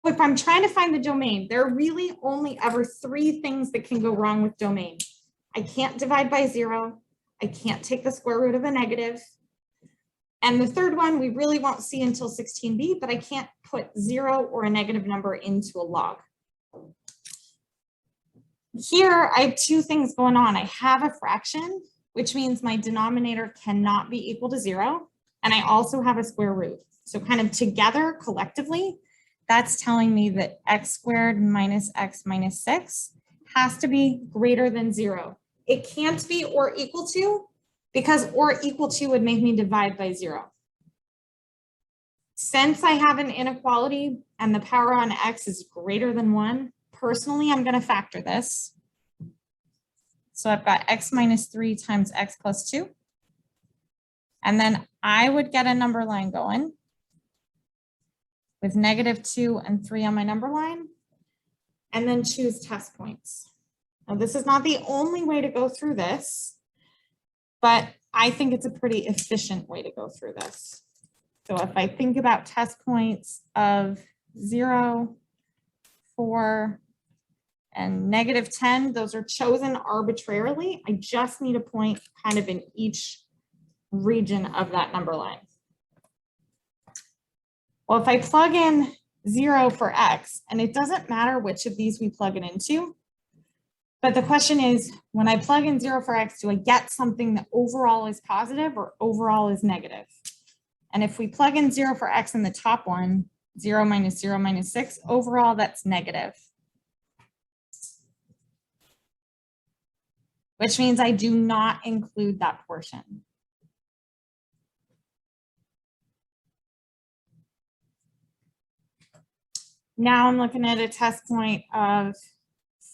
if I'm trying to find the domain, there are really only ever 3 things that can go wrong with domain. I can't divide by 0. I can't take the square root of a negative. And the third one we really won't see until 16b, but I can't put 0 or a negative number into a log. Here I have 2 things going on. I have a fraction, which means my denominator cannot be equal to 0. And I also have a square root. So kind of together collectively, that's telling me that x squared minus x minus 6 has to be greater than 0. It can't be or equal to, because or equal to would make me divide by 0. Since I have an inequality and the power on x is greater than 1, personally, I'm going to factor this. So I've got x minus 3 times x plus 2. And then I would get a number line going with -2 and 3 on my number line, and then choose test points. Now, this is not the only way to go through this, but I think it's a pretty efficient way to go through this. So if I think about test points of 0, 4, and -10, those are chosen arbitrarily. I just need a point kind of in each region of that number line. Well, if I plug in 0 for x, and it doesn't matter which of these we plug it into, but the question is, when I plug in 0 for x, do I get something that overall is positive or overall is negative? And if we plug in 0 for x in the top one, 0 minus 0 minus 6, overall that's negative. Which means I do not include that portion. Now I'm looking at a test point of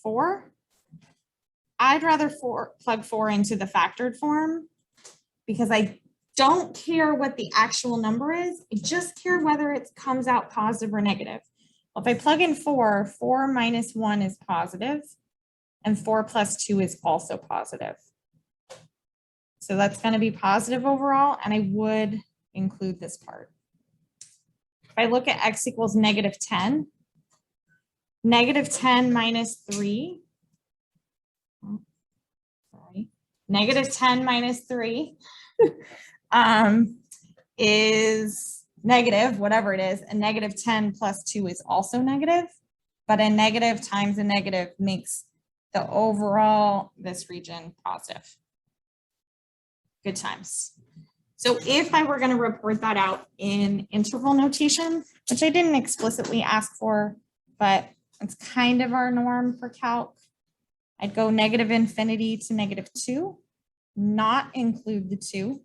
4. I'd rather plug 4 into the factored form because I don't care what the actual number is. I just care whether it comes out positive or negative. Well, if I plug in 4, 4 minus 1 is positive, and 4 plus 2 is also positive. So that's going to be positive overall, and I would include this part. If I look at x equals -10, -10 minus 3, -10 minus 3 is negative, whatever it is, and -10 plus 2 is also negative, but a negative times a negative makes the overall, this region, positive. Good times. So if I were going to report that out in interval notation, which I didn't explicitly ask for, but it's kind of our norm for calc, I'd go -infinity to -2, not include the 2,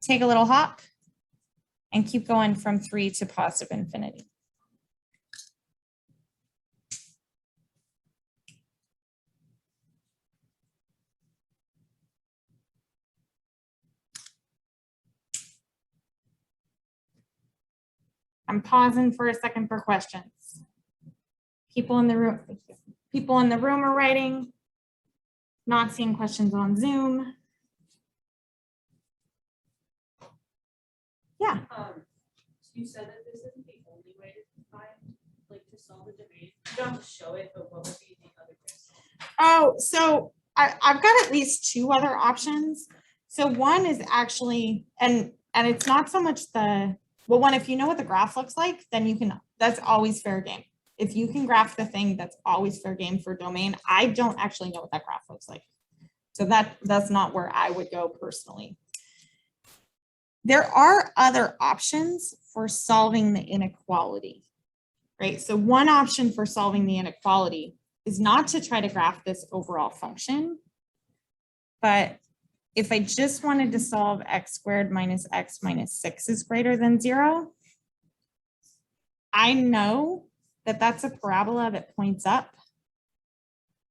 take a little hop, and keep going from 3 to positive infinity. I'm pausing for a second for questions. People in the room, thank you. People in the room are writing, not seeing questions on Zoom. Yeah. You said that this isn't the only way to find, like, to solve the domain. You don't have to show it, but what would be the other ways? Oh, so I've got at least 2 other options. So one is actually, and it's not so much the, well, one, if you know what the graph looks like, then you can, that's always fair game. If you can graph the thing, that's always fair game for domain. I don't actually know what that graph looks like. So that's not where I would go personally. There are other options for solving the inequality, right? So one option for solving the inequality is not to try to graph this overall function, but if I just wanted to solve x squared minus x minus 6 is greater than 0, I know that that's a parabola that points up.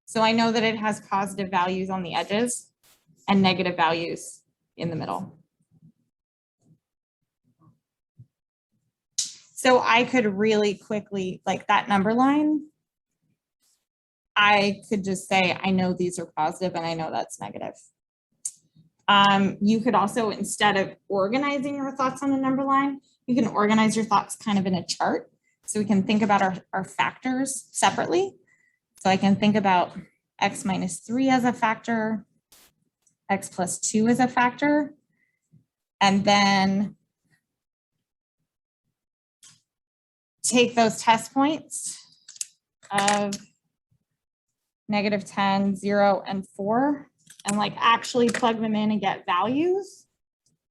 So I know that it has positive values on the edges and negative values in the middle. So I could really quickly, like that number line, I could just say, I know these are positive and I know that's negative. You could also, instead of organizing your thoughts on the number line, you can organize your thoughts kind of in a chart. So we can think about our factors separately. So I can think about x minus 3 as a factor, x plus 2 as a factor, and then take those test points of -10, 0, and 4, and like actually plug them in and get values.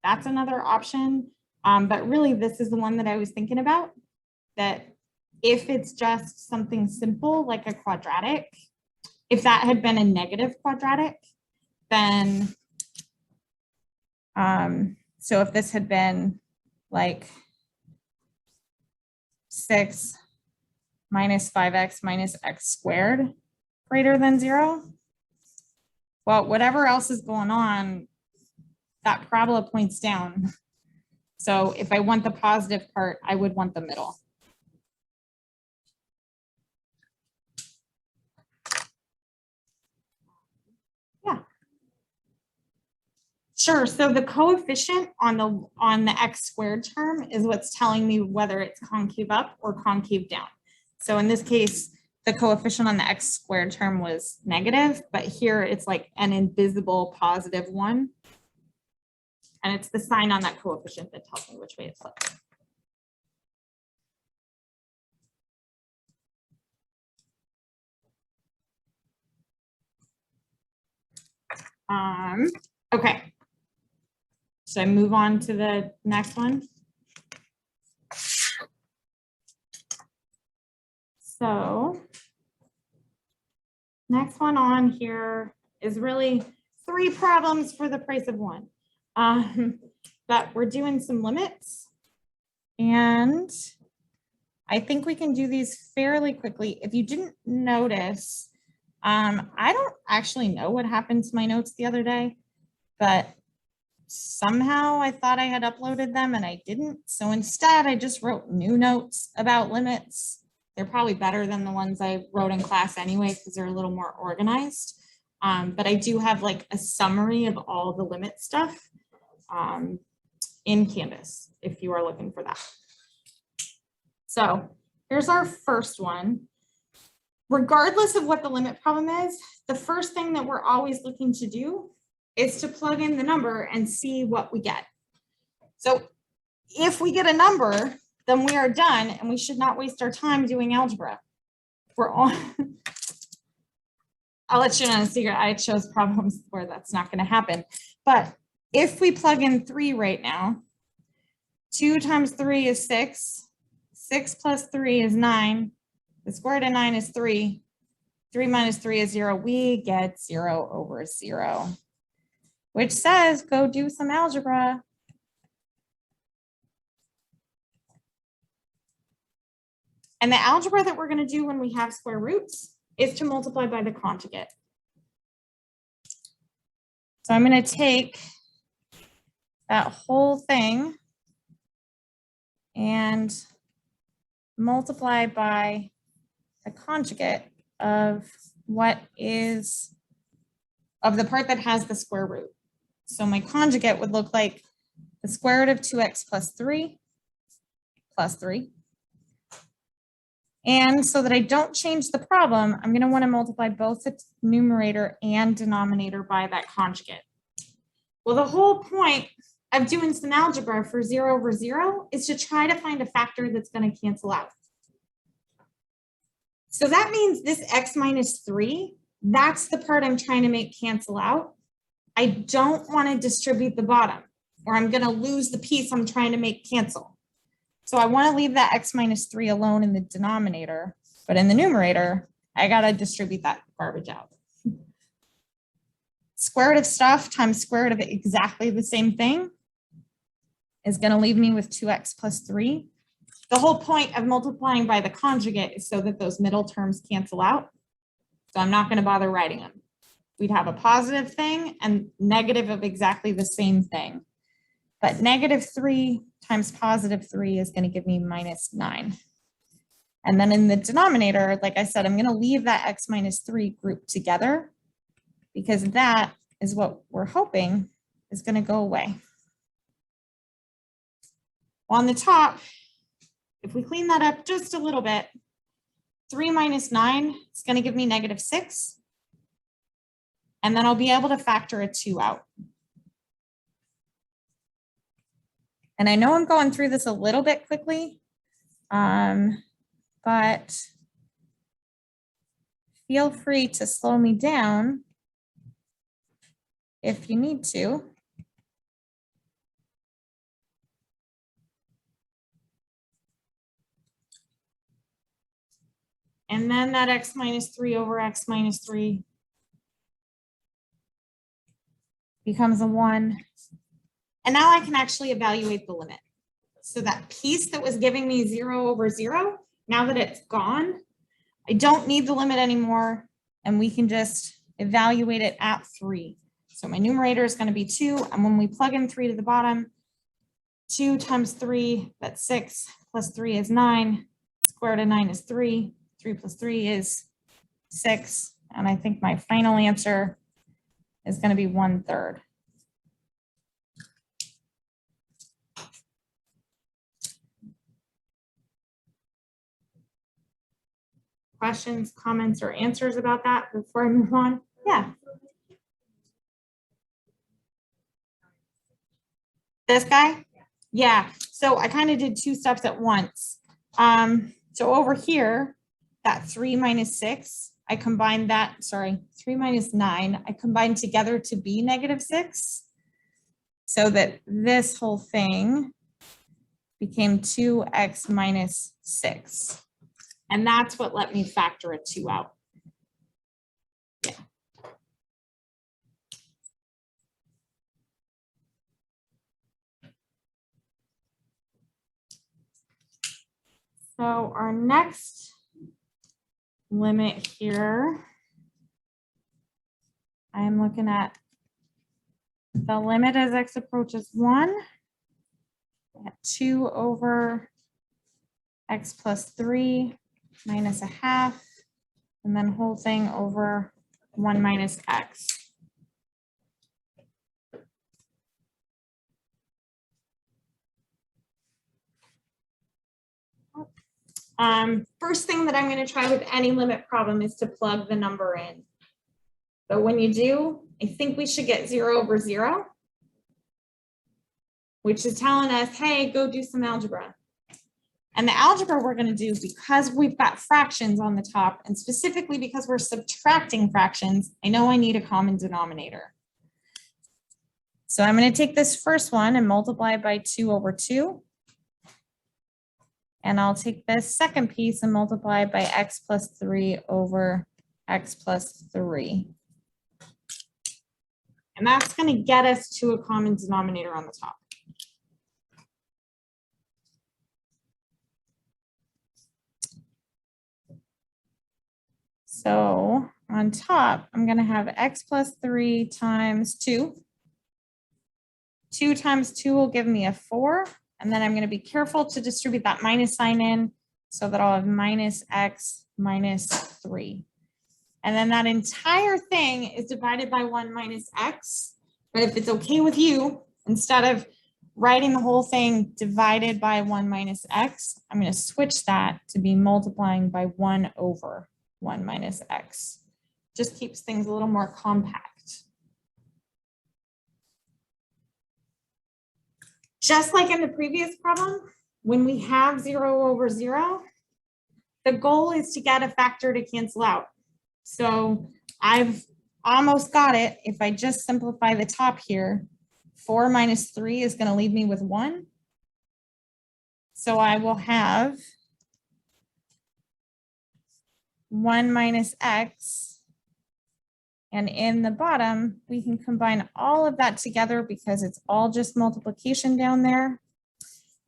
That's another option. But really, this is the one that I was thinking about, that if it's just something simple like a quadratic, if that had been a negative quadratic, then, so if this had been like 6 minus 5x minus x squared greater than 0, well, whatever else is going on, that parabola points down. So if I want the positive part, I would want the middle. Yeah. Sure. So the coefficient on the x squared term is what's telling me whether it's concave up or concave down. So in this case, the coefficient on the x squared term was negative, but here it's like an invisible +1. And it's the sign on that coefficient that tells me which way it's flipped. Okay. Should I move on to the next one? So next one on here is really 3 problems for the price of 1. But we're doing some limits, and I think we can do these fairly quickly. If you didn't notice, I don't actually know what happened to my notes the other day, but somehow I thought I had uploaded them and I didn't. So instead, I just wrote new notes about limits. They're probably better than the ones I wrote in class anyway, because they're a little more organized. But I do have like a summary of all the limit stuff in Canvas, if you are looking for that. So here's our first one. Regardless of what the limit problem is, the first thing that we're always looking to do is to plug in the number and see what we get. So if we get a number, then we are done, and we should not waste our time doing algebra. We're on. I'll let you know in a secret. I chose problems where that's not going to happen. But if we plug in 3 right now, 2 times 3 is 6. 6 plus 3 is 9. The square root of 9 is 3. 3 minus 3 is 0. We get 0 over 0, which says go do some algebra. And the algebra that we're going to do when we have square roots is to multiply by the conjugate. So I'm going to take that whole thing and multiply by the conjugate of what is, of the part that has the square root. So my conjugate would look like the square root of 2x plus 3 plus 3. And so that I don't change the problem, I'm going to want to multiply both the numerator and denominator by that conjugate. Well, the whole point of doing some algebra for 0 over 0 is to try to find a factor that's going to cancel out. So that means this x minus 3, that's the part I'm trying to make cancel out. I don't want to distribute the bottom, or I'm going to lose the piece I'm trying to make cancel. So I want to leave that x minus 3 alone in the denominator, but in the numerator, I got to distribute that garbage out. Square root of stuff times square root of exactly the same thing is going to leave me with 2x plus 3. The whole point of multiplying by the conjugate is so that those middle terms cancel out. So I'm not going to bother writing them. We'd have a positive thing and negative of exactly the same thing. But -3 times +3 is going to give me -9. And then in the denominator, like I said, I'm going to leave that x minus 3 grouped together, because that is what we're hoping is going to go away. On the top, if we clean that up just a little bit, 3 minus 9 is going to give me -6. And then I'll be able to factor a 2 out. And I know I'm going through this a little bit quickly, but feel free to slow me down if you need to. And then that x minus 3 over x minus 3 becomes a 1. And now I can actually evaluate the limit. So that piece that was giving me 0 over 0, now that it's gone, I don't need the limit anymore, and we can just evaluate it at 3. So my numerator is going to be 2, and when we plug in 3 to the bottom, 2 times 3, that's 6, plus 3 is 9, square root of 9 is 3, 3 plus 3 is 6, and I think my final answer is going to be 1/3. Questions, comments, or answers about that before I move on? Yeah. This guy? Yeah. So I kind of did 2 steps at once. So over here, that 3 minus 6, I combined that, 3 minus 9, I combined together to be -6. So that this whole thing became 2x minus 6. And that's what let me factor a 2 out. Yeah. So our next limit here, I'm looking at the limit as x approaches 1 at 2 over x plus 3 minus 1/2, and then whole thing over 1 minus x. First thing that I'm going to try with any limit problem is to plug the number in. But when you do, I think we should get 0 over 0, which is telling us, hey, go do some algebra. And the algebra we're going to do, because we've got fractions on the top, and specifically because we're subtracting fractions, I know I need a common denominator. So I'm going to take this first one and multiply it by 2 over 2. And I'll take this second piece and multiply it by x plus 3 over x plus 3. And that's going to get us to a common denominator on the top. So on top, I'm going to have x plus 3 times 2. 2 times 2 will give me a 4. And then I'm going to be careful to distribute that minus sign in so that I'll have minus x minus 3. And then that entire thing is divided by 1 minus x. But if it's okay with you, instead of writing the whole thing divided by 1 minus x, I'm going to switch that to be multiplying by 1 over 1 minus x. Just keeps things a little more compact. Just like in the previous problem, when we have 0 over 0, the goal is to get a factor to cancel out. So I've almost got it. If I just simplify the top here, 4 minus 3 is going to leave me with 1. So I will have 1 minus x. And in the bottom, we can combine all of that together because it's all just multiplication down there.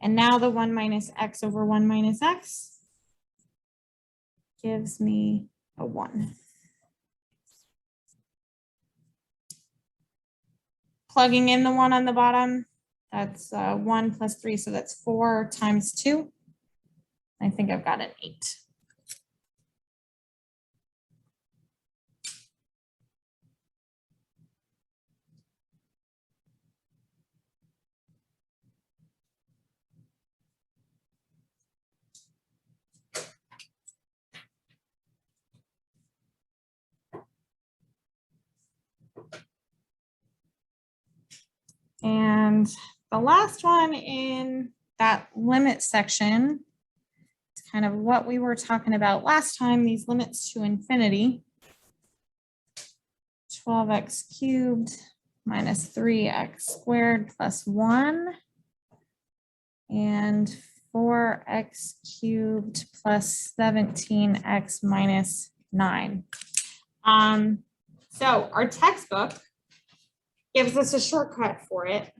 And now the 1 minus x over 1 minus x gives me a 1. Plugging in the 1 on the bottom, that's 1 plus 3, so that's 4 times 2. I think I've got an 8. And the last one in that limit section is kind of what we were talking about last time, these limits to infinity. 12x cubed minus 3x squared plus 1 and 4x cubed plus 17x minus 9. So our textbook gives us a shortcut for it.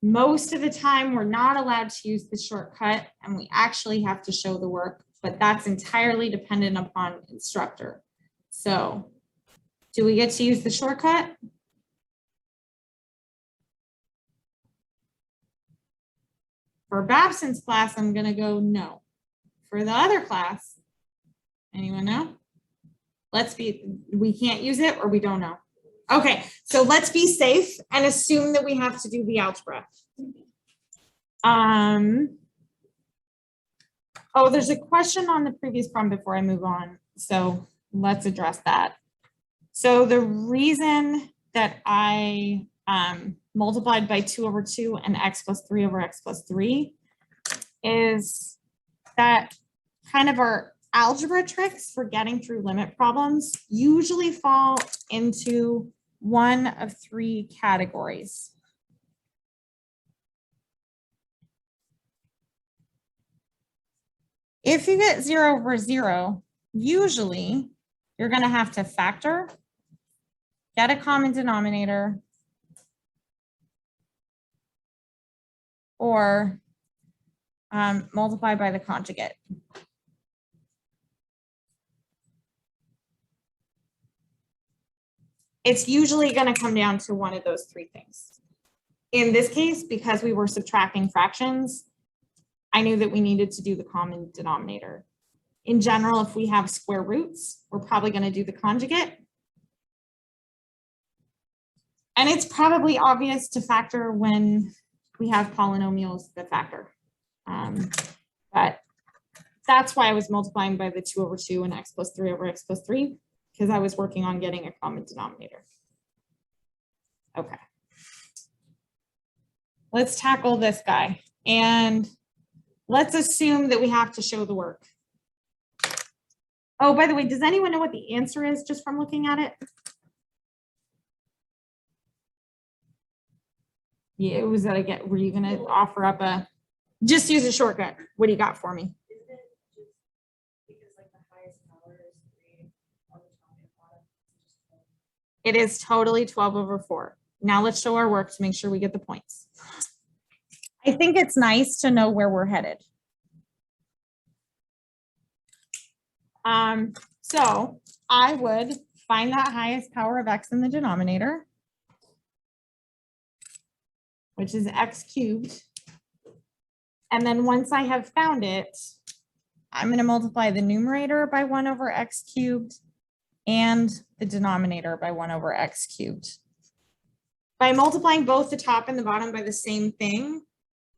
Most of the time, we're not allowed to use the shortcut and we actually have to show the work, but that's entirely dependent upon instructor. So do we get to use the shortcut? For Babson's class, I'm going to go no. For the other class, anyone know? We can't use it or we don't know. Okay, so let's be safe and assume that we have to do the algebra. Oh, there's a question on the previous problem before I move on. So let's address that. So the reason that I multiplied by 2 over 2 and x plus 3 over x plus 3 is that kind of our algebra tricks for getting through limit problems usually fall into one of 3 categories. If you get 0 over 0, usually you're going to have to factor, get a common denominator, or multiply by the conjugate. It's usually going to come down to one of those 3 things. In this case, because we were subtracting fractions, I knew that we needed to do the common denominator. In general, if we have square roots, we're probably going to do the conjugate. And it's probably obvious to factor when we have polynomials that factor. But that's why I was multiplying by the 2 over 2 and x plus 3 over x plus 3, because I was working on getting a common denominator. Okay. Let's tackle this guy. And let's assume that we have to show the work. Oh, by the way, does anyone know what the answer is just from looking at it? Yeah, it was that I get, were you going to offer up a, just use a shortcut. What do you got for me? Isn't it just because like the highest power is 3 on the top and bottom? It is totally 12 over 4. Now let's show our work to make sure we get the points. I think it's nice to know where we're headed. So I would find that highest power of x in the denominator, which is x cubed. And then once I have found it, I'm going to multiply the numerator by 1 over x cubed and the denominator by 1 over x cubed. By multiplying both the top and the bottom by the same thing,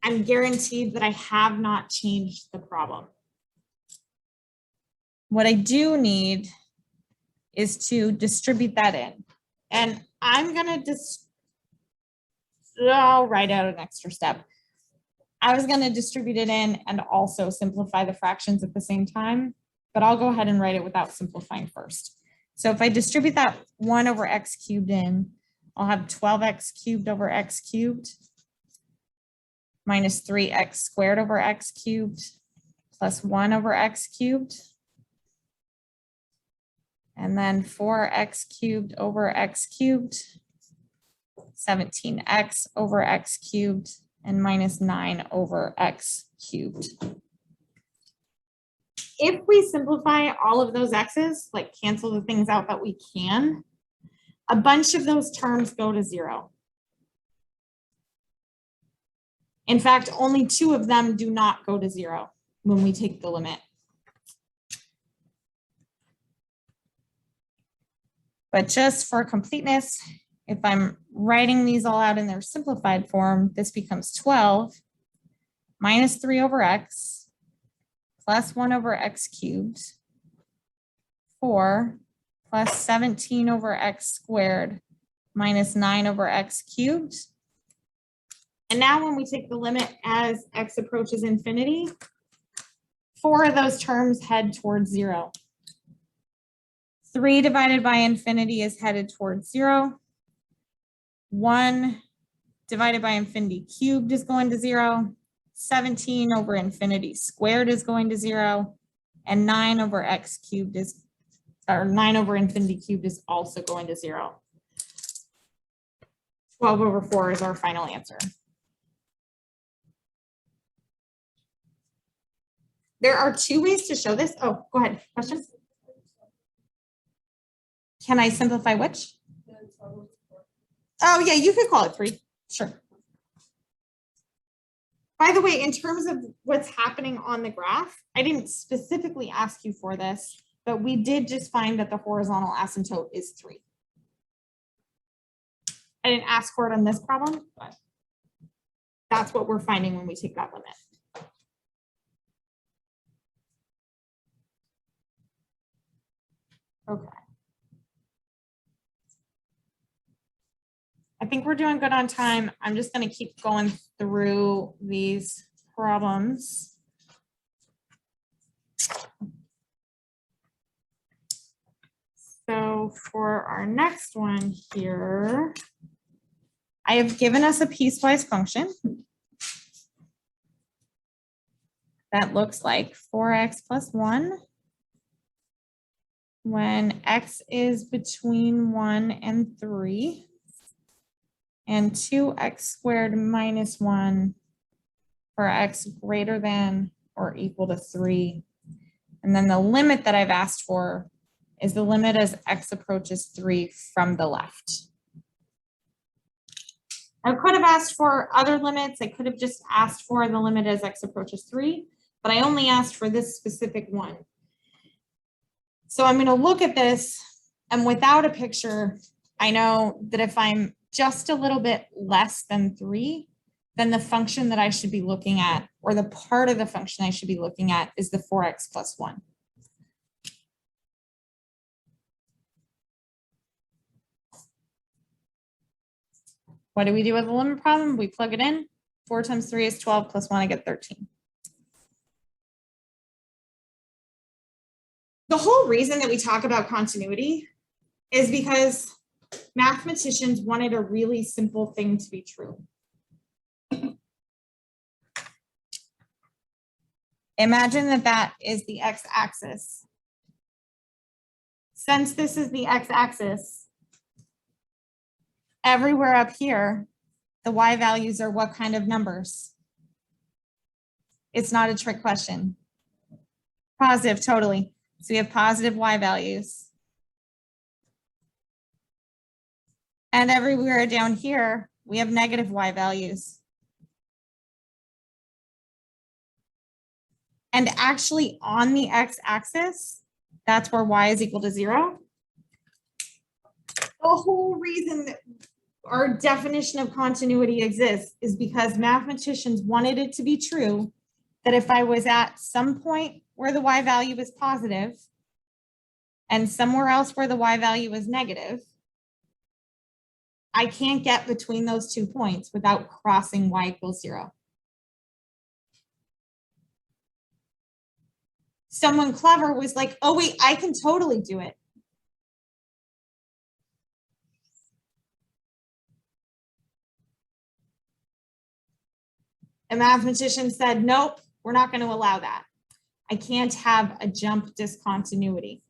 I'm guaranteed that I have not changed the problem. What I do need is to distribute that in. And I'm going to I'll write out an extra step. I was going to distribute it in and also simplify the fractions at the same time, but I'll go ahead and write it without simplifying first. So if I distribute that 1 over x cubed in, I'll have 12x cubed over x cubed minus 3x squared over x cubed plus 1 over x cubed. And then 4x cubed over x cubed, 17x over x cubed, and minus 9 over x cubed. If we simplify all of those x's, like cancel the things out that we can, a bunch of those terms go to 0. In fact, only 2 of them do not go to 0 when we take the limit. But just for completeness, if I'm writing these all out in their simplified form, this becomes 12 minus 3 over x plus 1 over x cubed, 4 plus 17 over x squared minus 9 over x cubed. And now when we take the limit as x approaches infinity, 4 of those terms head towards 0. 3 divided by infinity is headed towards 0. 1 divided by infinity cubed is going to 0. 17 over infinity squared is going to 0. And 9 over x cubed is, or 9 over infinity cubed is also going to 0. 12 over 4 is our final answer. There are 2 ways to show this. Oh, go ahead. Question? Can I simplify which? Oh, yeah, you could call it 3. Sure. By the way, in terms of what's happening on the graph, I didn't specifically ask you for this, but we did just find that the horizontal asymptote is 3. I didn't ask for it on this problem, but that's what we're finding when we take that limit. Okay. I think we're doing good on time. I'm just going to keep going through these problems. So for our next one here, I have given us a piecewise function that looks like 4x plus 1 when x is between 1 and 3, and 2x squared minus 1 for x greater than or equal to 3. And then the limit that I've asked for is the limit as x approaches 3 from the left. I could have asked for other limits. I could have just asked for the limit as x approaches 3, but I only asked for this specific one. So I'm going to look at this, and without a picture, I know that if I'm just a little bit less than 3, then the function that I should be looking at, or the part of the function I should be looking at, is the 4x plus 1. What do we do with the limit problem? We plug it in. 4 times 3 is 12 plus 1, I get 13. The whole reason that we talk about continuity is because mathematicians wanted a really simple thing to be true. Imagine that that is the x-axis. Since this is the x-axis, everywhere up here, the y values are what kind of numbers? It's not a trick question. Positive, totally. So we have positive y values. And everywhere down here, we have negative y values. And actually on the x-axis, that's where y is equal to 0. The whole reason that our definition of continuity exists is because mathematicians wanted it to be true that if I was at some point where the y value is positive and somewhere else where the y value is negative, I can't get between those 2 points without crossing y equals 0. Someone clever was like, oh wait, I can totally do it. A mathematician said, nope, we're not going to allow that. I can't have a jump discontinuity.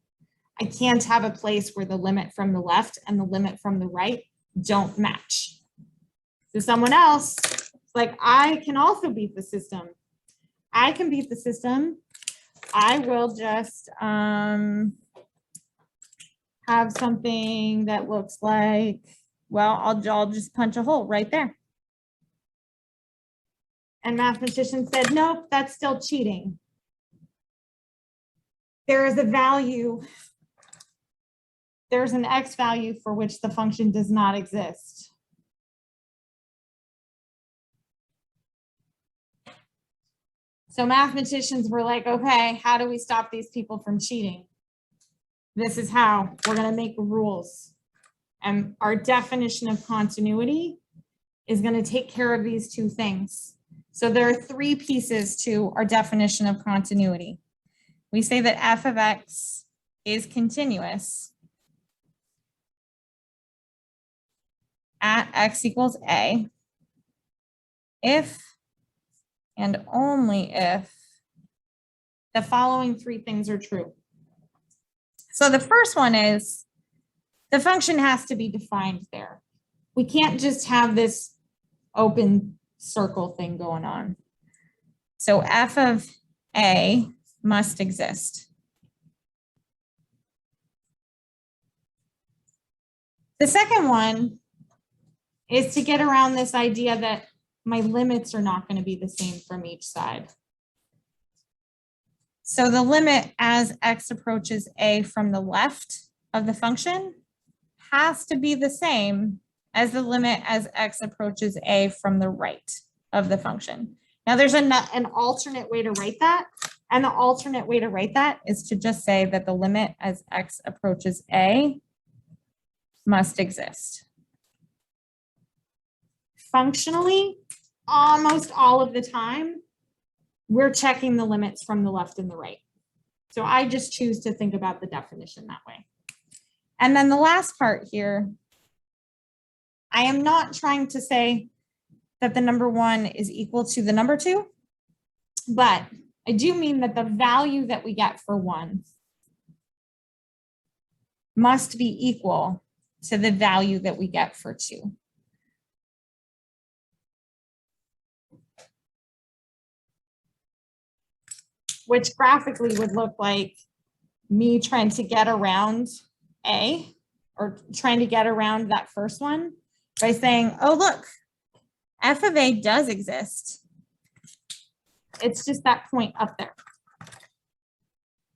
I can't have a place where the limit from the left and the limit from the right don't match. So someone else, like, I can also beat the system. I can beat the system. I will just have something that looks like, well, I'll just punch a hole right there. And mathematicians said, nope, that's still cheating. There is a value, there's an x value for which the function does not exist. So mathematicians were like, okay, how do we stop these people from cheating? This is how we're going to make rules. And our definition of continuity is going to take care of these two things. So there are three pieces to our definition of continuity. We say that f of x is continuous at x equals a if and only if the following three things are true. So the first one is the function has to be defined there. We can't just have this open circle thing going on. So f of a must exist. The second one is to get around this idea that my limits are not going to be the same from each side. So the limit as x approaches a from the left of the function has to be the same as the limit as x approaches a from the right of the function. Now there's an alternate way to write that. And the alternate way to write that is to just say that the limit as x approaches a must exist. Functionally, almost all of the time, we're checking the limits from the left and the right. So I just choose to think about the definition that way. And then the last part here, I am not trying to say that the number 1 is equal to the number 2, but I do mean that the value that we get for 1 must be equal to the value that we get for 2. Which graphically would look like me trying to get around A, or trying to get around that first one by saying, oh, look, f of a does exist. It's just that point up there.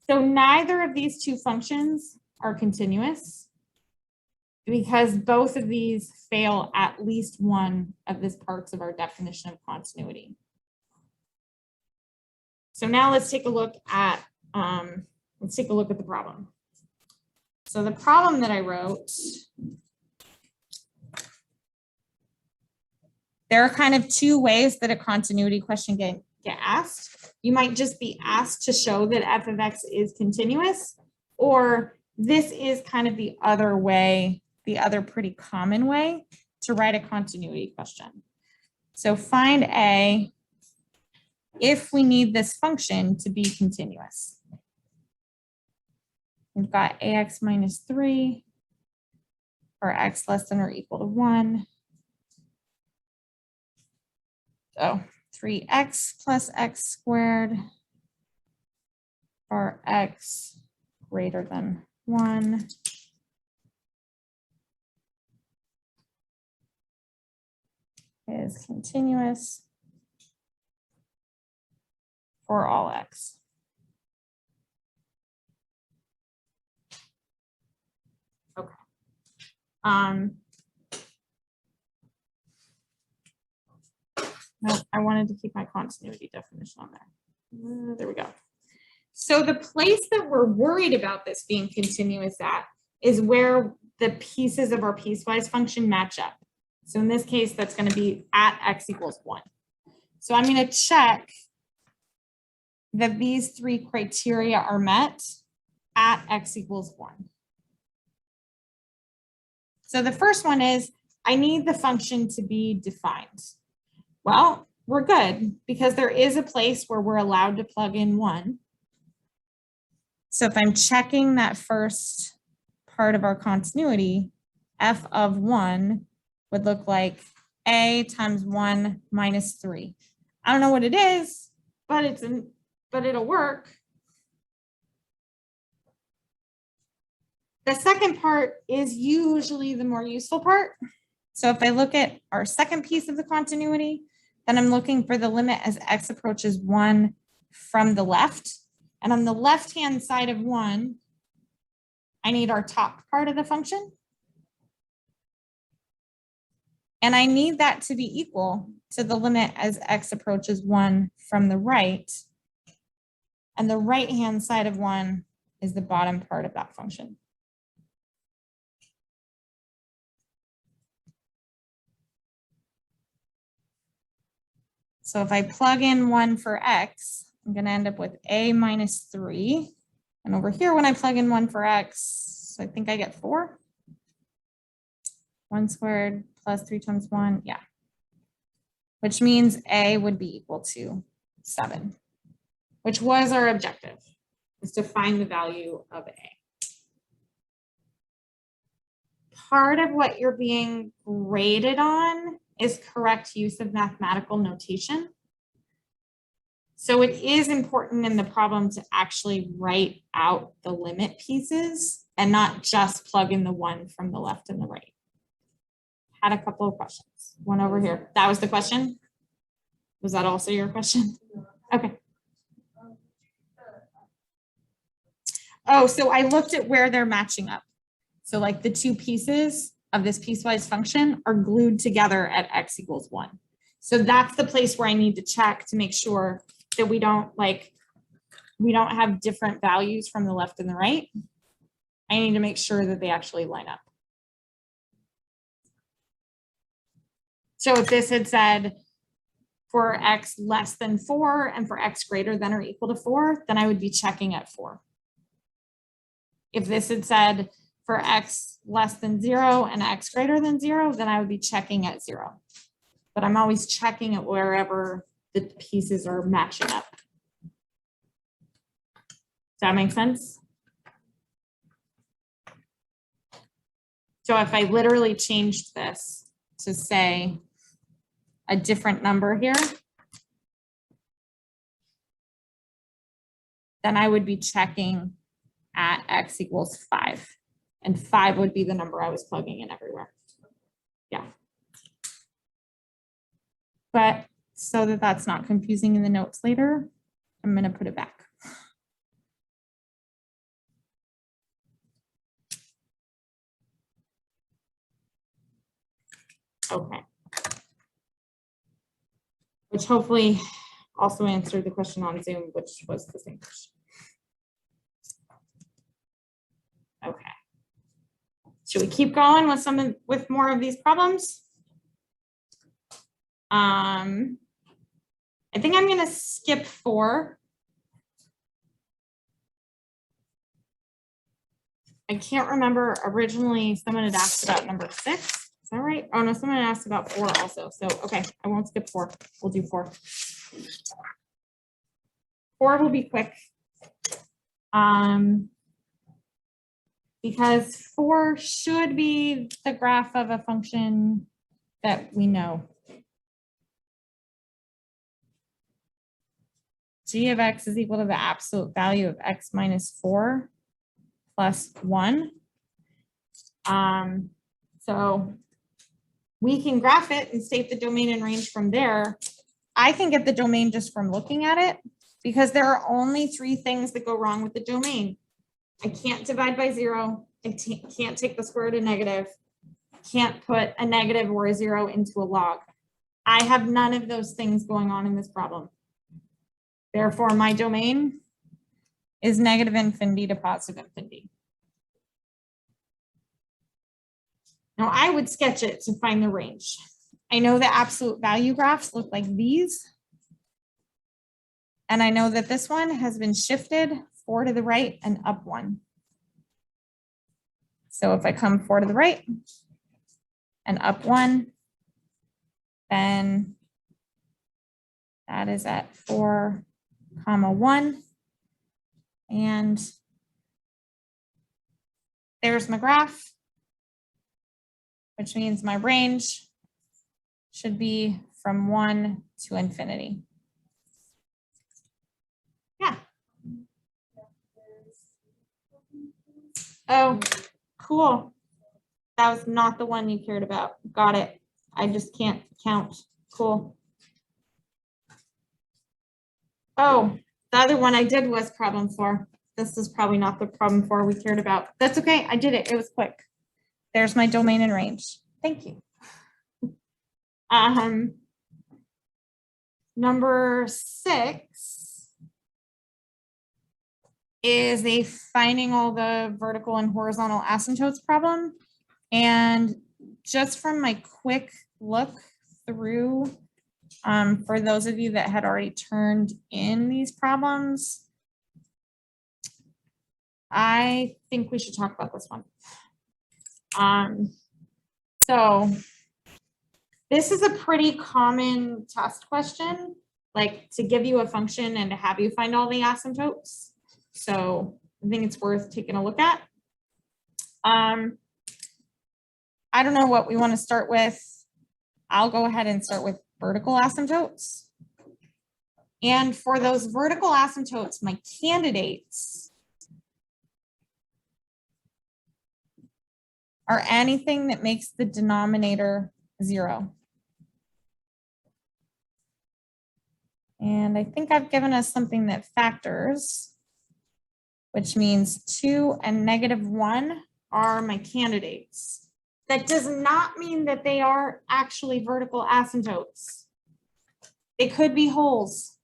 So neither of these two functions are continuous because both of these fail at least one of these parts of our definition of continuity. So now let's take a look at the problem. So the problem that I wrote, there are kind of two ways that a continuity question get asked. You might just be asked to show that f of x is continuous, or this is kind of the other way, the other pretty common way to write a continuity question. So find A if we need this function to be continuous. We've got ax minus 3 for x less than or equal to 1. So 3x plus x squared for x greater than 1. Is continuous for all x. Okay. No, I wanted to keep my continuity definition on there. There we go. So the place that we're worried about this being continuous at is where the pieces of our piecewise function match up. So in this case, that's going to be at x equals 1. So I'm going to check that these three criteria are met at x equals 1. So the first one is I need the function to be defined. Well, we're good because there is a place where we're allowed to plug in 1. So if I'm checking that first part of our continuity, f of 1 would look like a times 1 minus 3. I don't know what it is, but it'll work. The second part is usually the more useful part. So if I look at our second piece of the continuity, then I'm looking for the limit as x approaches 1 from the left. And on the left-hand side of 1, I need our top part of the function. And I need that to be equal to the limit as x approaches 1 from the right. And the right-hand side of 1 is the bottom part of that function. So if I plug in 1 for x, I'm going to end up with a minus 3. And over here, when I plug in 1 for x, I think I get 4. 1 squared plus 3 times 1, yeah. Which means a would be equal to 7, which was our objective, is to find the value of a. Part of what you're being graded on is correct use of mathematical notation. So it is important in the problem to actually write out the limit pieces and not just plug in the 1 from the left and the right. Had a couple of questions. One over here. That was the question? Was that also your question? Okay. Oh, so I looked at where they're matching up. So like the 2 pieces of this piecewise function are glued together at x equals 1. So that's the place where I need to check to make sure that we don't have different values from the left and the right. I need to make sure that they actually line up. So if this had said for x less than 4 and for x greater than or equal to 4, then I would be checking at 4. If this had said for x less than 0 and x greater than 0, then I would be checking at 0. But I'm always checking at wherever the pieces are matching up. Does that make sense? So if I literally changed this to say a different number here, then I would be checking at x equals 5. And 5 would be the number I was plugging in everywhere. Yeah. But so that that's not confusing in the notes later, I'm going to put it back. Okay. Which hopefully also answered the question on Zoom, which was the same question. Okay. Should we keep going with more of these problems? I think I'm going to skip 4. I can't remember, originally someone had asked about number 6. Is that right? Oh no, someone asked about 4 also. So, okay, I won't skip 4. We'll do 4. 4 will be quick. Because 4 should be the graph of a function that we know. G of x is equal to the absolute value of x minus 4 plus 1. So we can graph it and state the domain and range from there. I can get the domain just from looking at it because there are only 3 things that go wrong with the domain. I can't divide by 0. I can't take the square root of negative. Can't put a negative or a 0 into a log. I have none of those things going on in this problem. Therefore, my domain is negative infinity to positive infinity. Now, I would sketch it to find the range. I know the absolute value graphs look like these. And I know that this one has been shifted 4 to the right and up 1. So if I come 4 to the right and up 1, then that is at 4, 1. And there's my graph, which means my range should be from 1 to infinity. Yeah. Oh, cool. That was not the one you cared about. Got it. I just can't count. Cool. Oh, the other one I did was problem 4. This is probably not the problem 4 we cared about. That's okay. I did it. It was quick. There's my domain and range. Thank you. Number 6 is a finding all the vertical and horizontal asymptotes problem. And just from my quick look through For those of you that had already turned in these problems, I think we should talk about this one. So this is a pretty common test question, like to give you a function and to have you find all the asymptotes. So I think it's worth taking a look at. I don't know what we want to start with. I'll go ahead and start with vertical asymptotes. And for those vertical asymptotes, my candidates are anything that makes the denominator 0. And I think I've given us something that factors, which means 2 and -1 are my candidates. That does not mean that they are actually vertical asymptotes. They could be holes.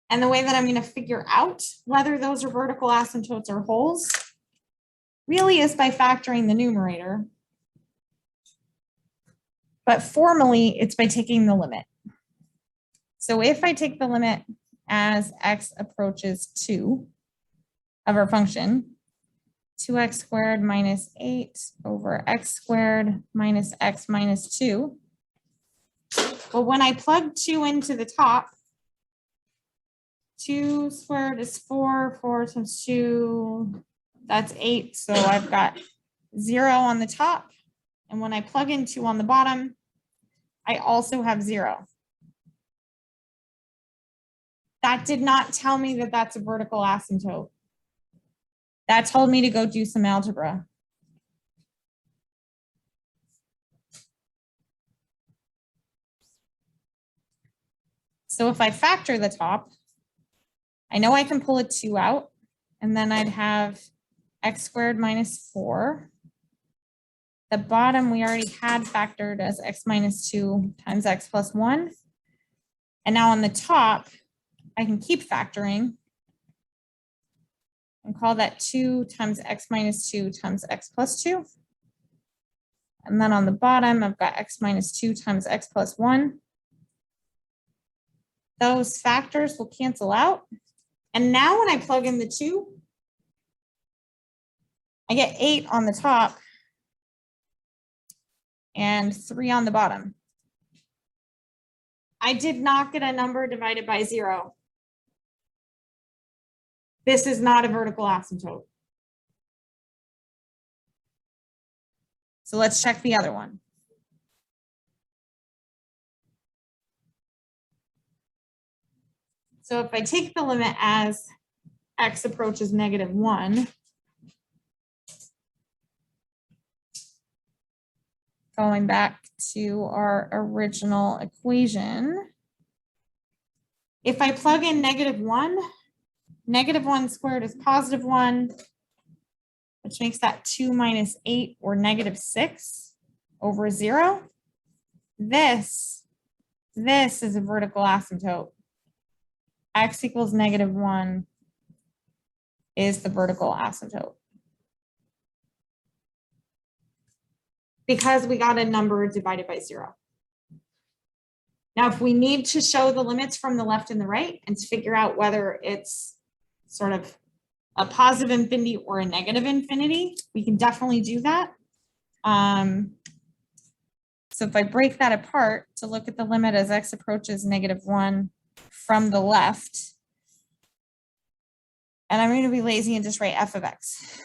And the way that I'm going to figure out whether those are vertical asymptotes or holes really is by factoring the numerator. But formally, it's by taking the limit. So if I take the limit as x approaches 2 of our function, 2x squared minus 8 over x squared minus x minus 2. Well, when I plug 2 into the top, 2 squared is 4, 4 times 2, that's 8. So I've got 0 on the top. And when I plug in 2 on the bottom, I also have 0. That did not tell me that that's a vertical asymptote. That told me to go do some algebra. So if I factor the top, I know I can pull a 2 out, and then I'd have x squared minus 4. The bottom we already had factored as x minus 2 times x plus 1. And now on the top, I can keep factoring and call that 2 times x minus 2 times x plus 2. And then on the bottom, I've got x minus 2 times x plus 1. Those factors will cancel out. And now when I plug in the 2, I get 8 on the top and 3 on the bottom. I did not get a number divided by 0. This is not a vertical asymptote. So let's check the other one. So if I take the limit as x approaches -1, going back to our original equation, if I plug in -1, -1 squared is +1, which makes that 2 minus 8 or -6 over 0. This is a vertical asymptote. X equals -1 is the vertical asymptote. Because we got a number divided by 0. Now, if we need to show the limits from the left and the right and to figure out whether it's sort of a positive infinity or a negative infinity, we can definitely do that. So if I break that apart to look at the limit as x approaches -1 from the left, and I'm going to be lazy and just write f of x.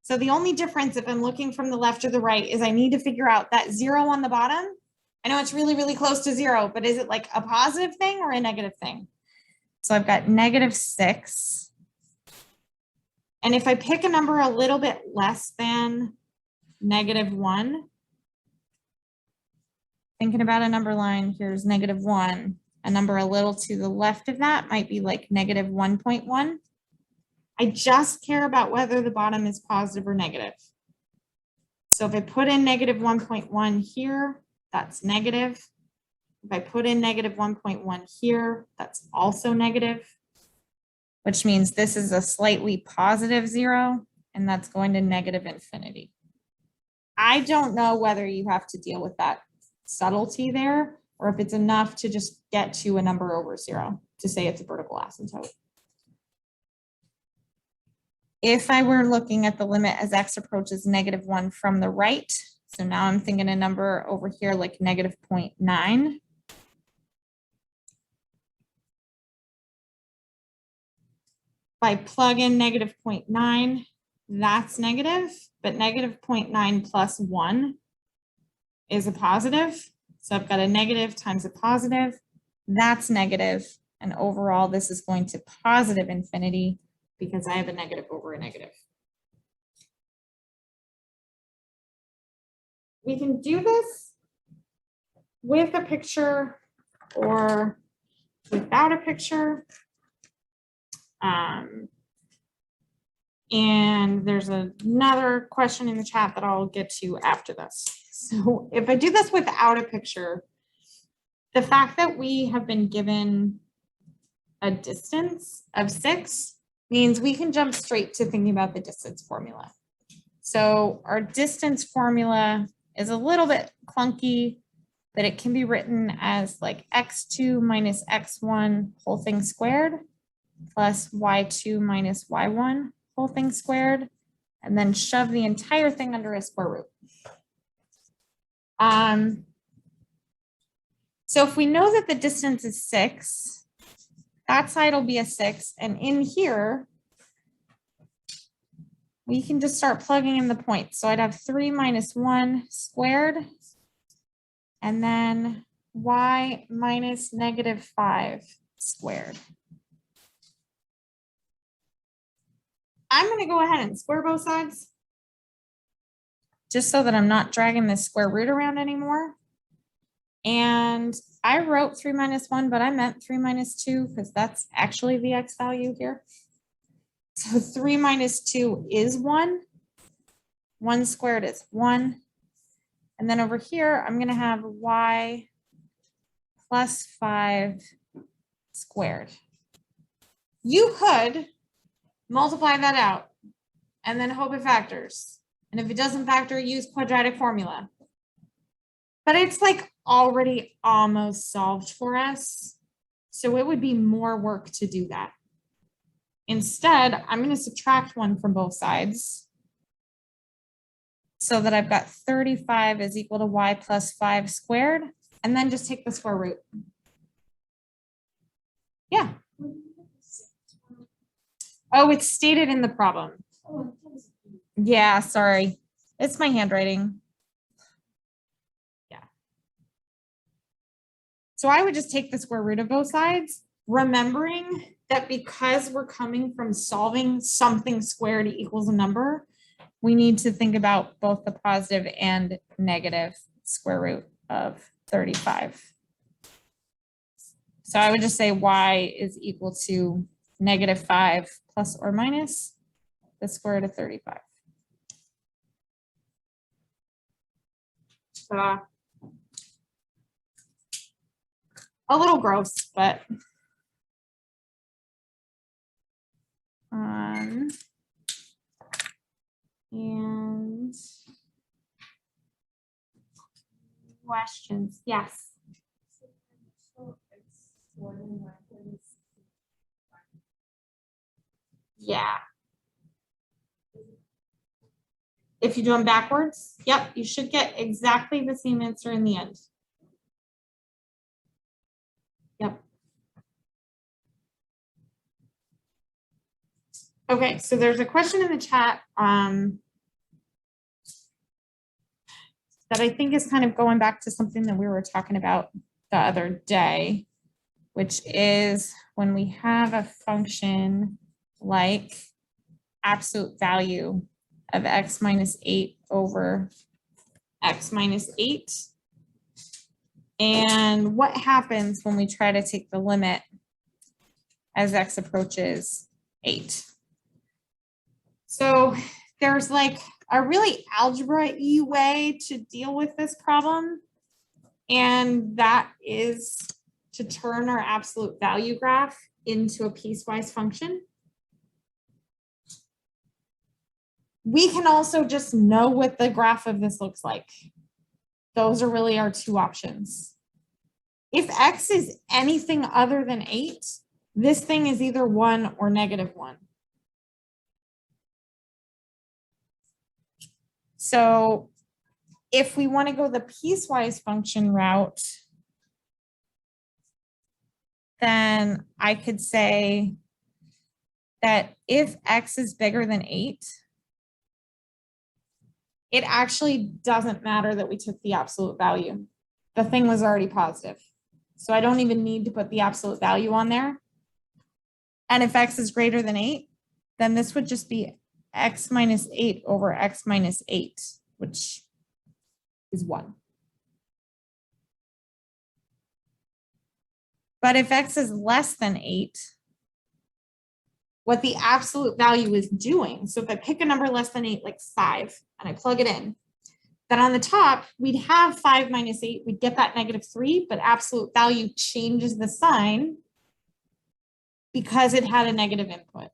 So the only difference if I'm looking from the left or the right is I need to figure out that 0 on the bottom. I know it's really, really close to 0, but is it like a positive thing or a negative thing? So I've got -6. And if I pick a number a little bit less than -1, thinking about a number line, here's -1. A number a little to the left of that might be like -1.1. I just care about whether the bottom is positive or negative. So if I put in -1.1 here, that's negative. If I put in -1.1 here, that's also negative, which means this is a slightly positive 0, and that's going to -infinity. I don't know whether you have to deal with that subtlety there, or if it's enough to just get to a number over 0 to say it's a vertical asymptote. If I were looking at the limit as x approaches -1 from the right, so now I'm thinking a number over here like -0.9. If I plug in -0.9, that's negative, but -0.9 plus 1 is a positive. So I've got a negative times a positive, that's negative, and overall this is going to positive infinity because I have a negative over a negative. We can do this with a picture or without a picture. And there's another question in the chat that I'll get to after this. So if I do this without a picture, the fact that we have been given a distance of 6 means we can jump straight to thinking about the distance formula. So our distance formula is a little bit clunky, but it can be written as like x2 minus x1 whole thing squared plus y2 minus y1 whole thing squared, and then shove the entire thing under a square root. So if we know that the distance is 6, that side will be a 6, and in here, we can just start plugging in the points. So I'd have 3 minus 1 squared, and then y minus -5 squared. I'm going to go ahead and square both sides, just so that I'm not dragging this square root around anymore. And I wrote 3 minus 1, but I meant 3 minus 2 because that's actually the x value here. So 3 minus 2 is 1. 1 squared is 1. And then over here, I'm going to have y plus 5 squared. You could multiply that out and then hope it factors. And if it doesn't factor, use quadratic formula. But it's like already almost solved for us. So it would be more work to do that. Instead, I'm going to subtract 1 from both sides so that I've got 35 is equal to y plus 5 squared, and then just take the square root. Yeah. Oh, it's stated in the problem. Yeah, sorry. It's my handwriting. Yeah. So I would just take the square root of both sides, remembering that because we're coming from solving something squared equals a number, we need to think about both the positive and negative square root of 35. So I would just say y is equal to -5 plus or minus the square root of 35. A little gross, but and questions, yes. Yeah. If you do them backwards, yep, you should get exactly the same answer in the end. Yep. Okay, so there's a question in the chat that I think is kind of going back to something that we were talking about the other day, which is when we have a function like absolute value of x minus 8 over x minus 8. And what happens when we try to take the limit as x approaches 8? So there's like a really algebra-y way to deal with this problem. And that is to turn our absolute value graph into a piecewise function. We can also just know what the graph of this looks like. Those are really our two options. If X is anything other than 8, this thing is either 1 or -1. So if we want to go the piecewise function route, then I could say that if X is bigger than 8, it actually doesn't matter that we took the absolute value. The thing was already positive. So I don't even need to put the absolute value on there. And if X is greater than 8, then this would just be X minus 8 over X minus 8, which is 1. But if X is less than 8, what the absolute value is doing, so if I pick a number less than 8, like 5, and I plug it in, then on the top, we'd have 5 minus 8, we'd get that -3, but absolute value changes the sign because it had a negative input.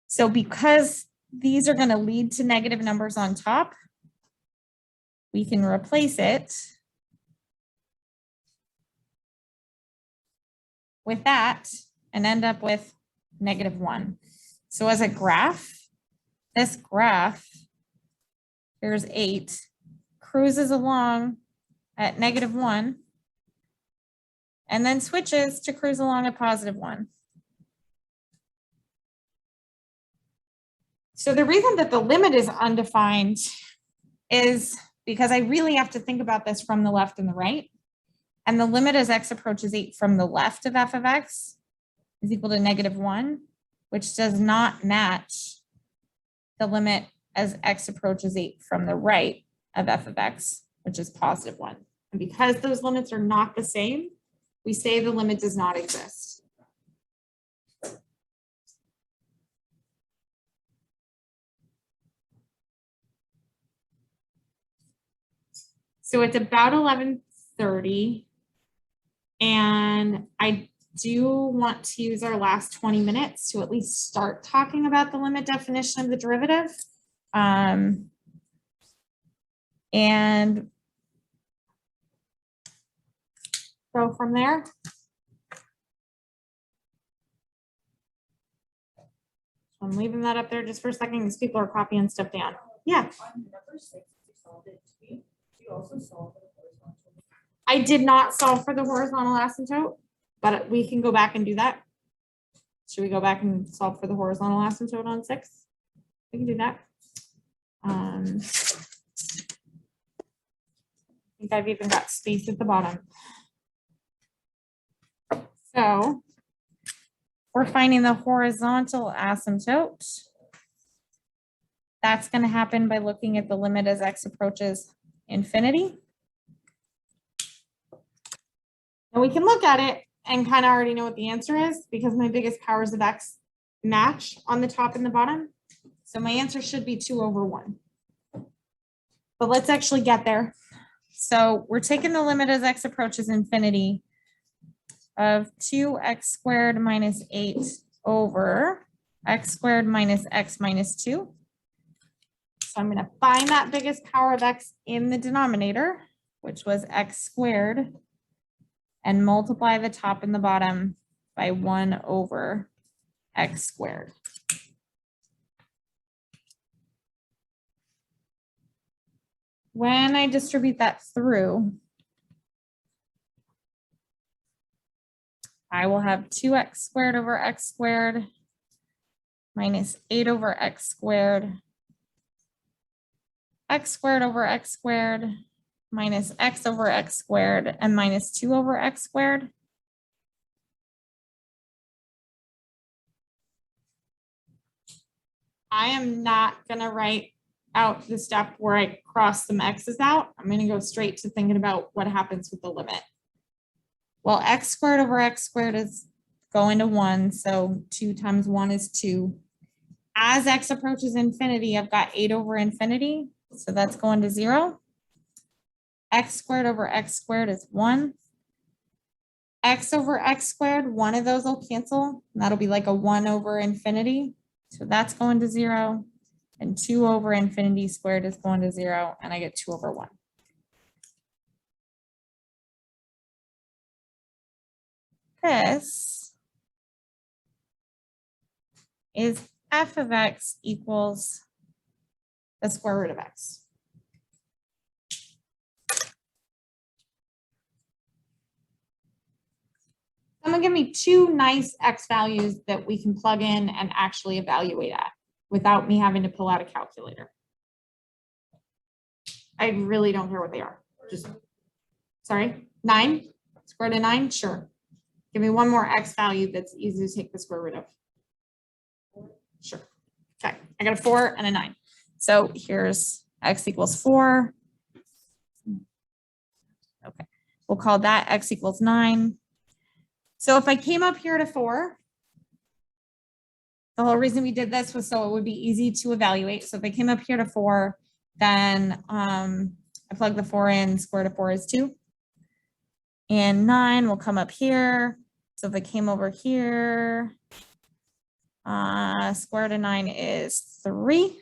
So because these are going to lead to negative numbers on top, we can replace it with that and end up with -1. So as a graph, this graph, here's 8, cruises along at -1, and then switches to cruise along at +1. So the reason that the limit is undefined is because I really have to think about this from the left and the right. And the limit as X approaches 8 from the left of f of X is equal to -1, which does not match the limit as X approaches 8 from the right of f of X, which is +1. And because those limits are not the same, we say the limit does not exist. So it's about 11:30, and I do want to use our last 20 minutes to at least start talking about the limit definition of the derivative. And go from there. I'm leaving that up there just for a second because people are copying stuff down. Yeah. On number 6, you solved it. You also solved the horizontal. I did not solve for the horizontal asymptote, but we can go back and do that. Should we go back and solve for the horizontal asymptote on 6? We can do that. I think I've even got space at the bottom. So we're finding the horizontal asymptote. That's going to happen by looking at the limit as X approaches infinity. And we can look at it and kind of already know what the answer is because my biggest powers of X match on the top and the bottom. So my answer should be 2/1. But let's actually get there. So we're taking the limit as X approaches infinity of 2x² minus 8 over x² minus x minus 2. So I'm going to find that biggest power of X in the denominator, which was x², and multiply the top and the bottom by 1 over x². When I distribute that through, I will have 2x² over x² minus 8 over x², x² over x² minus x over x², and minus 2 over x². I am not going to write out the step where I cross some x's out. I'm going to go straight to thinking about what happens with the limit. Well, x² over x² is going to 1, so 2 times 1 is 2. As x approaches infinity, I've got 8 over infinity, so that's going to 0. x² over x² is 1. X over x², one of those will cancel, and that'll be like a 1 over infinity, so that's going to 0. And 2 over infinity squared is going to 0, and I get 2 over 1. This is f of x equals the square root of x. I'm gonna give me 2 nice x values that we can plug in and actually evaluate at without me having to pull out a calculator. I really don't care what they are. Just, sorry, 9, square root of 9, sure. Give me one more x value that's easy to take the square root of. Sure. Okay, I got a 4 and a 9. So here's x equals 4. Okay, we'll call that x equals 9. So if I came up here to 4, the whole reason we did this was so it would be easy to evaluate. So if I came up here to 4, then I plug the 4 in, square root of 4 is 2. And 9 will come up here. So if I came over here, square root of 9 is 3.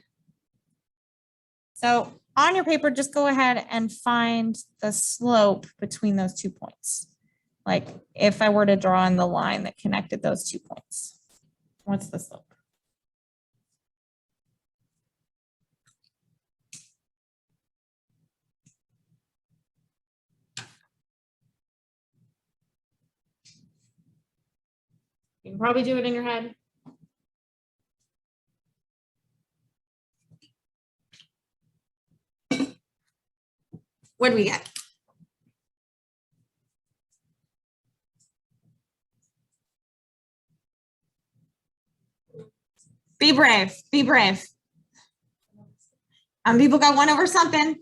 So on your paper, just go ahead and find the slope between those 2 points. Like if I were to draw in the line that connected those 2 points, what's the slope? You can probably do it in your head. What do we get? Be brave, be brave. People got 1 over something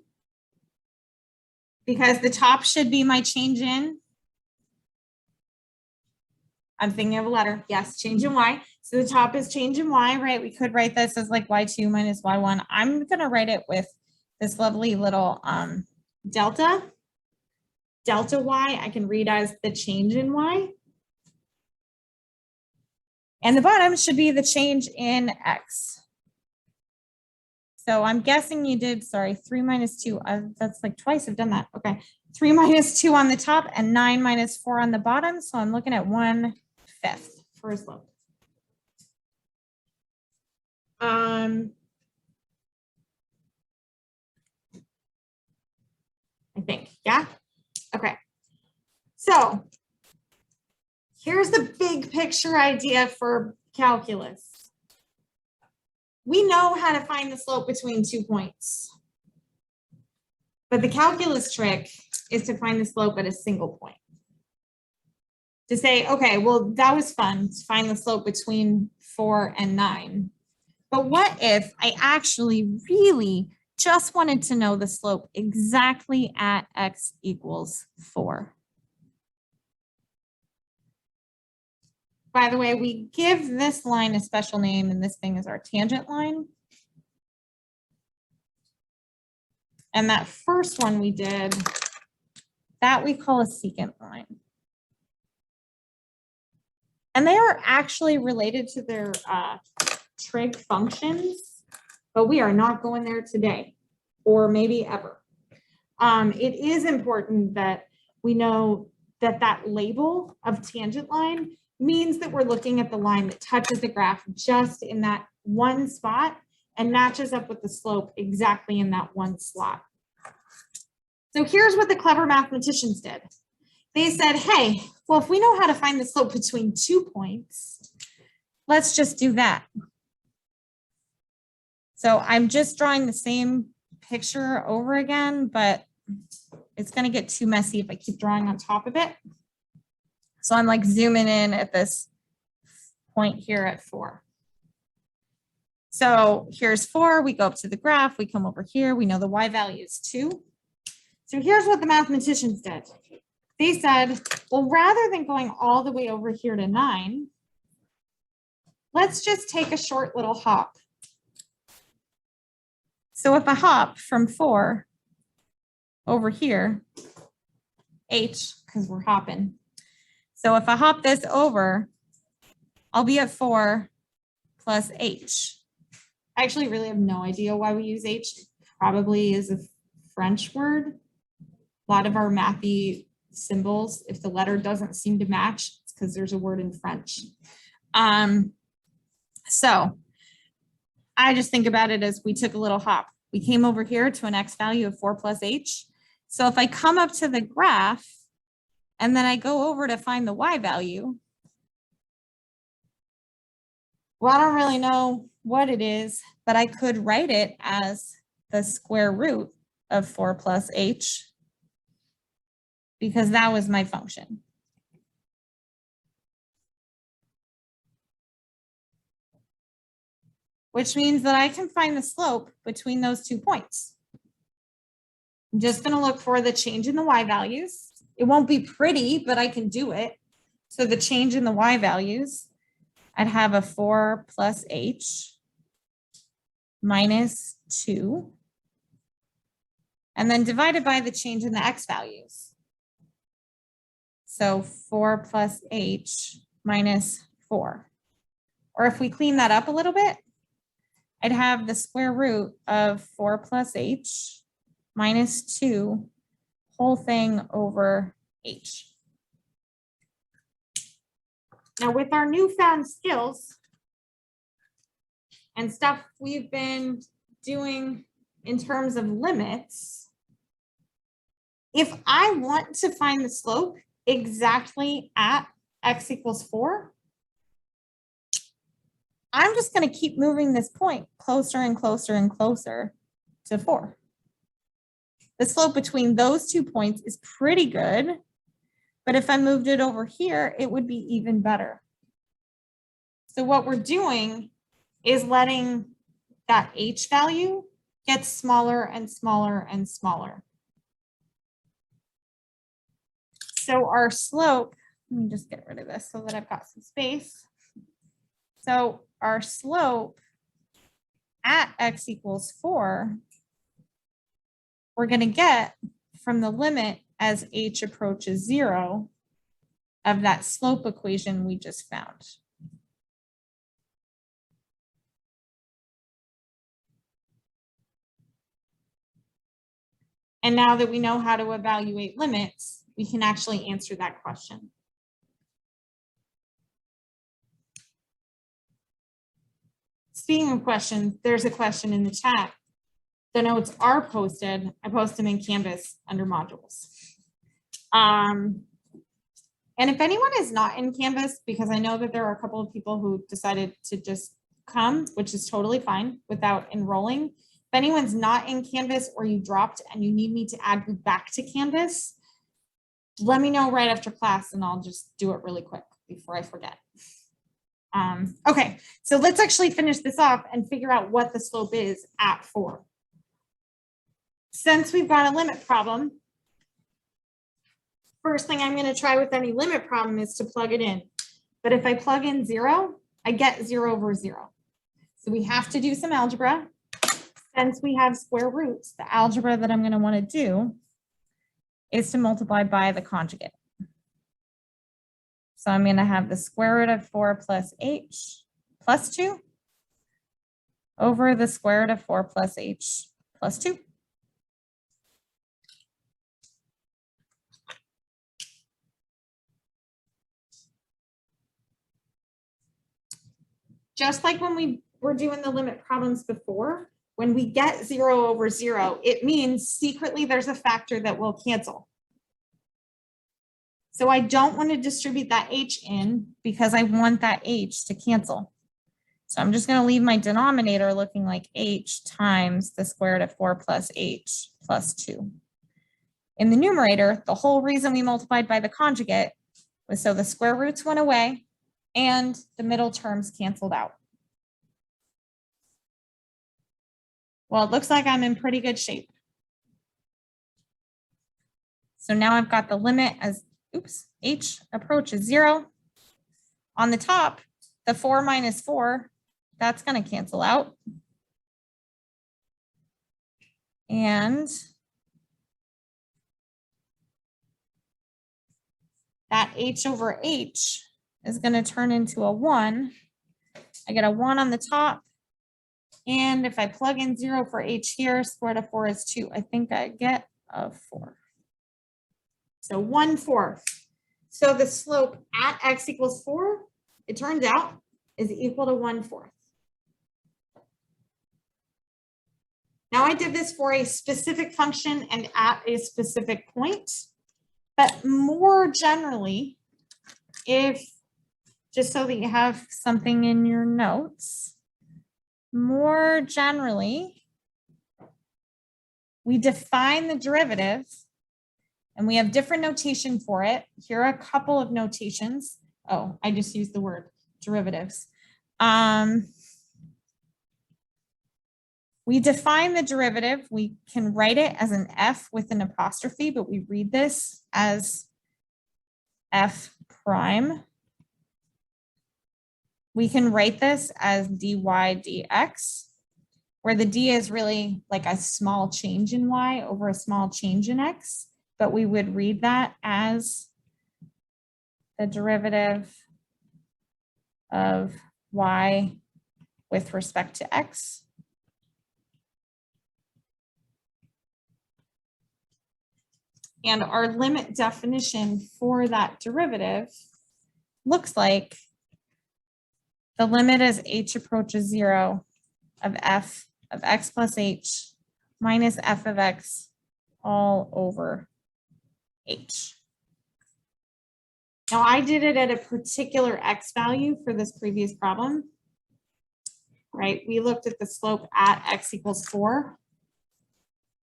because the top should be my change in. I'm thinking of a letter. Yes, change in y. So the top is change in y, right? We could write this as like y2 minus y1. I'm going to write it with this lovely little delta. Delta y I can read as the change in y. And the bottom should be the change in x. So I'm guessing you did, sorry, 3 minus 2. That's like twice I've done that. Okay. 3 minus 2 on the top and 9 minus 4 on the bottom. So I'm looking at 1/5 for a slope. I think, yeah? Okay. So here's the big picture idea for calculus. We know how to find the slope between 2 points. But the calculus trick is to find the slope at a single point. To say, okay, well, that was fun to find the slope between 4 and 9. But what if I actually really just wanted to know the slope exactly at x equals 4? By the way, we give this line a special name, and this thing is our tangent line. And that first one we did, that we call a secant line. And they are actually related to their trig functions, but we are not going there today, or maybe ever. It is important that we know that that label of tangent line means that we're looking at the line that touches the graph just in that one spot and matches up with the slope exactly in that one slot. So here's what the clever mathematicians did. They said, hey, well, if we know how to find the slope between 2 points, let's just do that. So I'm just drawing the same picture over again, but it's going to get too messy if I keep drawing on top of it. So I'm like zooming in at this point here at 4. So here's 4, we go up to the graph, we come over here, we know the y value is 2. So here's what the mathematicians did. They said, well, rather than going all the way over here to 9, let's just take a short little hop. So if I hop from 4 over here, h, because we're hopping. So if I hop this over, I'll be at 4 plus h. I actually really have no idea why we use H. Probably is a French word. A lot of our mathy symbols, if the letter doesn't seem to match, it's because there's a word in French. So I just think about it as we took a little hop. We came over here to an X value of 4 plus H. So if I come up to the graph and then I go over to find the Y value, well, I don't really know what it is, but I could write it as the square root of 4 plus H because that was my function. Which means that I can find the slope between those 2 points. I'm just going to look for the change in the Y values. It won't be pretty, but I can do it. So the change in the Y values, I'd have a 4 plus H minus 2, and then divided by the change in the X values. So 4 plus H minus 4. Or if we clean that up a little bit, I'd have the square root of 4 plus H minus 2 whole thing over H. Now with our newfound skills and stuff we've been doing in terms of limits, if I want to find the slope exactly at X equals 4, I'm just going to keep moving this point closer and closer and closer to 4. The slope between those 2 points is pretty good, but if I moved it over here, it would be even better. So what we're doing is letting that H value get smaller and smaller and smaller. So our slope, let me just get rid of this so that I've got some space. So our slope at X equals 4, we're going to get from the limit as H approaches 0 of that slope equation we just found. And now that we know how to evaluate limits, we can actually answer that question. Speaking of questions, there's a question in the chat. The notes are posted. I post them in Canvas under modules. And if anyone is not in Canvas, because I know that there are a couple of people who decided to just come, which is totally fine without enrolling. If anyone's not in Canvas or you dropped and you need me to add you back to Canvas, let me know right after class and I'll just do it really quick before I forget. Okay, so let's actually finish this off and figure out what the slope is at 4. Since we've got a limit problem, first thing I'm going to try with any limit problem is to plug it in. But if I plug in 0, I get 0 over 0. So we have to do some algebra. Since we have square roots, the algebra that I'm going to want to do is to multiply by the conjugate. So I'm going to have the square root of 4 plus H plus 2 over the square root of 4 plus H plus 2. Just like when we were doing the limit problems before, when we get 0 over 0, it means secretly there's a factor that will cancel. So I don't want to distribute that H in because I want that H to cancel. So I'm just going to leave my denominator looking like H times the square root of 4 plus H plus 2. In the numerator, the whole reason we multiplied by the conjugate was so the square roots went away and the middle terms canceled out. Well, it looks like I'm in pretty good shape. So now I've got the limit as, H approaches 0. On the top, the 4 minus 4, that's going to cancel out. And that H over H is going to turn into a 1. I get a 1 on the top And if I plug in 0 for h here, square root of 4 is 2. I think I get a 4. So 1/4. So the slope at x equals 4, it turns out, is equal to 1/4. Now I did this for a specific function and at a specific point, but more generally, just so that you have something in your notes, more generally, we define the derivative and we have different notation for it. Here are a couple of notations. Oh, I just used the word derivatives. We define the derivative. We can write it as an f with an apostrophe, but we read this as f prime. We can write this as dy dx, where the d is really like a small change in y over a small change in x, but we would read that as the derivative of y with respect to x. And our limit definition for that derivative looks like the limit as h approaches 0 of f of x plus h minus f of x all over h. Now I did it at a particular x value for this previous problem, right? We looked at the slope at x equals 4.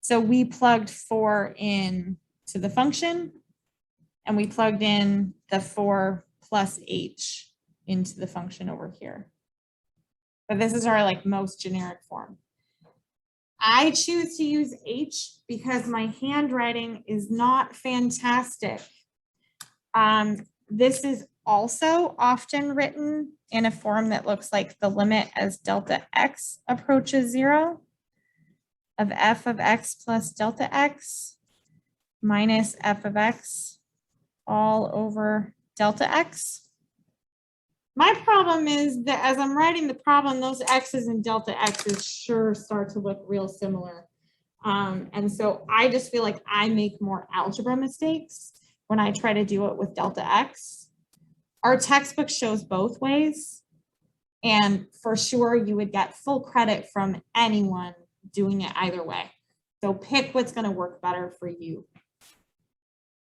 So we plugged 4 in to the function, and we plugged in the 4 plus h into the function over here. But this is our like most generic form. I choose to use h because my handwriting is not fantastic. This is also often written in a form that looks like the limit as delta x approaches 0 of f of x plus delta x minus f of x all over delta x. My problem is that as I'm writing the problem, those x's and delta x's sure start to look real similar. And so I just feel like I make more algebra mistakes when I try to do it with delta x. Our textbook shows both ways. And for sure, you would get full credit from anyone doing it either way. So pick what's going to work better for you.